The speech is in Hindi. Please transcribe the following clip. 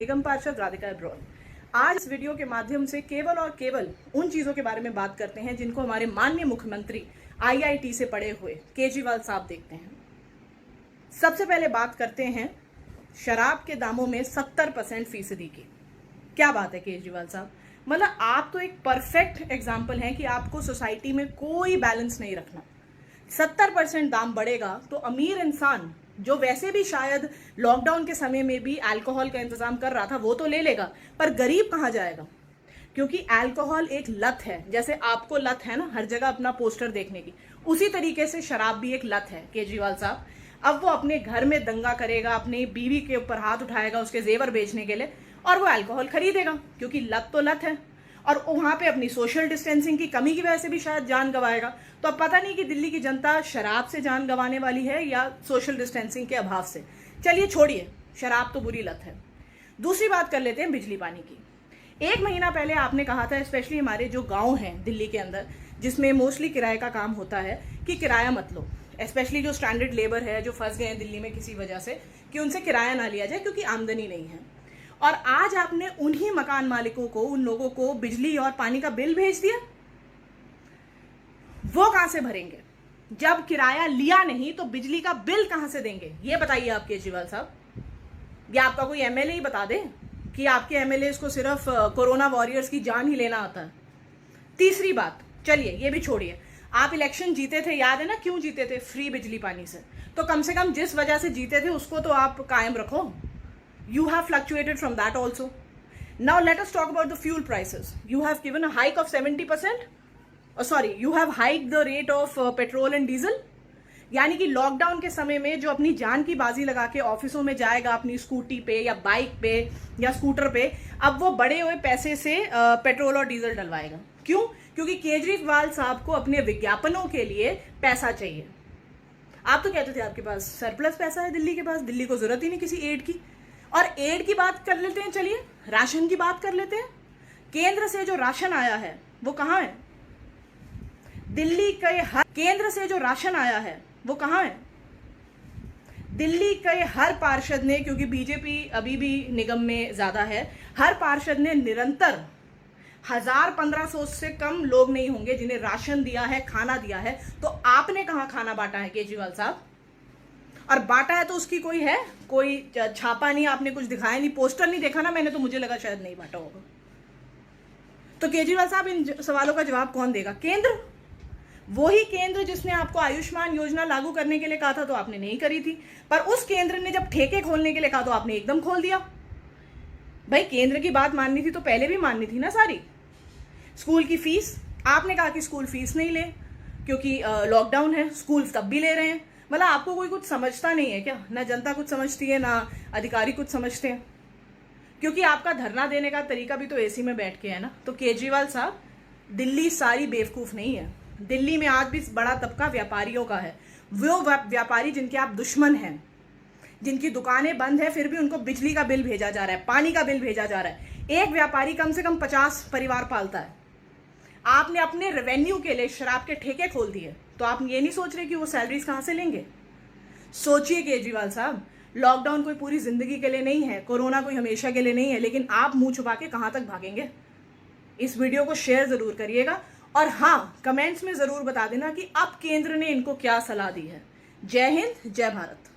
निगम पार्षद राधिका ब्रॉल। आज इस वीडियो के माध्यम से केवल और केवल उन चीजों के बारे में बात करते हैं जिनको हमारे माननीय मुख्यमंत्री आईआईटी से पढ़े हुए केजरीवाल साहब देखते हैं। सबसे पहले बात करते हैं शराब के दामों में 70% फीसदी की। क्या बात है केजरीवाल साहब, मतलब आप तो एक परफेक्ट एग्जाम्पल हैं कि आपको सोसाइटी में कोई बैलेंस नहीं रखना। 70% दाम बढ़ेगा तो अमीर इंसान जो वैसे भी शायद लॉकडाउन के समय में भी अल्कोहल का इंतजाम कर रहा था वो तो ले लेगा, पर गरीब कहाँ जाएगा? क्योंकि अल्कोहल एक लत है। जैसे आपको लत है ना हर जगह अपना पोस्टर देखने की, उसी तरीके से शराब भी एक लत है केजरीवाल साहब। अब वो अपने घर में दंगा करेगा, अपनी बीवी के ऊपर हाथ उठाएगा उसके जेवर बेचने के लिए, और वो अल्कोहल खरीदेगा क्योंकि लत तो लत है। और वहां पे अपनी सोशल डिस्टेंसिंग की कमी की वजह से भी शायद जान गंवाएगा। तो अब पता नहीं कि दिल्ली की जनता शराब से जान गंवाने वाली है या सोशल डिस्टेंसिंग के अभाव से। चलिए छोड़िए, शराब तो बुरी लत है। दूसरी बात कर लेते हैं बिजली पानी की। 1 महीना पहले आपने कहा था, स्पेशली हमारे जो गांव हैं दिल्ली के अंदर जिसमें मोस्टली किराए का काम होता है, कि किराया मत लो। स्पेशली जो स्टैंडर्ड लेबर है जो फंस गए हैं दिल्ली में किसी वजह से, कि उनसे किराया ना लिया जाए क्योंकि आमदनी नहीं है। और आज आपने उन्हीं मकान मालिकों को, उन लोगों को बिजली और पानी का बिल भेज दिया। वो कहां से भरेंगे? जब किराया लिया नहीं तो बिजली का बिल कहां से देंगे? ये बताइए आप केजरीवाल साहब, या आपका कोई एमएलए ही बता दे कि आपके एमएलए को सिर्फ कोरोना वॉरियर्स की जान ही लेना आता है। तीसरी बात, चलिए ये भी छोड़िए, आप इलेक्शन जीते थे, याद है ना क्यों जीते थे? फ्री बिजली पानी से। तो कम से कम जिस वजह से जीते थे उसको तो आप कायम रखो। You have fluctuated from that also. Now let us talk about the fuel prices. You have given a hike of 70%. You have hiked the rate of petrol and diesel. यानी कि लॉकडाउन के समय में जो अपनी जान की बाजी लगा के ऑफिसों में जाएगा अपनी स्कूटी पे या बाइक पे या स्कूटर पे, अब वो बड़े हुए पैसे से पेट्रोल और डीजल डलवाएगा। क्यों? क्योंकि केजरीवाल साहब को अपने विज्ञापनों के लिए पैसा चाहिए। आप तो कहते थे आपके पास सरप्लस पैसा है दिल्ली के पास, दिल्ली को जरूरत ही नहीं किसी एड की। और एड की बात कर लेते हैं, चलिए राशन की बात कर लेते हैं। केंद्र से जो राशन आया है वो कहां है? दिल्ली के हर केंद्र से जो राशन आया है वो कहां है? दिल्ली के हर पार्षद ने, क्योंकि बीजेपी अभी भी निगम में ज्यादा है, हर पार्षद ने निरंतर 1000-1500 से कम लोग नहीं होंगे जिन्हें राशन दिया है, खाना दिया है। तो आपने कहां खाना बांटा है केजरीवाल साहब? और बांटा है तो उसकी कोई छापा नहीं, आपने कुछ दिखाया नहीं, पोस्टर नहीं देखा ना मैंने, तो मुझे लगा शायद नहीं बांटा होगा। तो केजरीवाल साहब इन सवालों का जवाब कौन देगा? केंद्र। वही केंद्र जिसने आपको आयुष्मान योजना लागू करने के लिए कहा था तो आपने नहीं करी थी, पर उस केंद्र ने जब ठेके खोलने के लिए कहा तो आपने एकदम खोल दिया। भाई केंद्र की बात माननी थी तो पहले भी माननी थी ना सारी। स्कूल की फीस, आपने कहा कि स्कूल फीस नहीं ले क्योंकि लॉकडाउन है, स्कूल तब भी ले रहे हैं। मतलब आपको कोई कुछ समझता नहीं है क्या? ना जनता कुछ समझती है ना अधिकारी कुछ समझते हैं, क्योंकि आपका धरना देने का तरीका भी तो एसी में बैठ के है ना। तो केजरीवाल साहब, दिल्ली सारी बेवकूफ नहीं है। दिल्ली में आज भी बड़ा तबका व्यापारियों का है। वो व्यापारी जिनके आप दुश्मन हैं, जिनकी दुकानें बंद है फिर भी उनको बिजली का बिल भेजा जा रहा है, पानी का बिल भेजा जा रहा है। एक व्यापारी कम से कम 50 परिवार पालता है। आपने अपने रेवेन्यू के लिए शराब के ठेके खोल दिए, तो आप ये नहीं सोच रहे कि वो सैलरीज कहां से लेंगे? सोचिए केजरीवाल साहब, लॉकडाउन कोई पूरी जिंदगी के लिए नहीं है, कोरोना कोई हमेशा के लिए नहीं है, लेकिन आप मुंह छुपा के कहां तक भागेंगे? इस वीडियो को शेयर जरूर करिएगा, और हाँ कमेंट्स में जरूर बता देना कि अब केंद्र ने इनको क्या सलाह दी है। जय हिंद, जय भारत।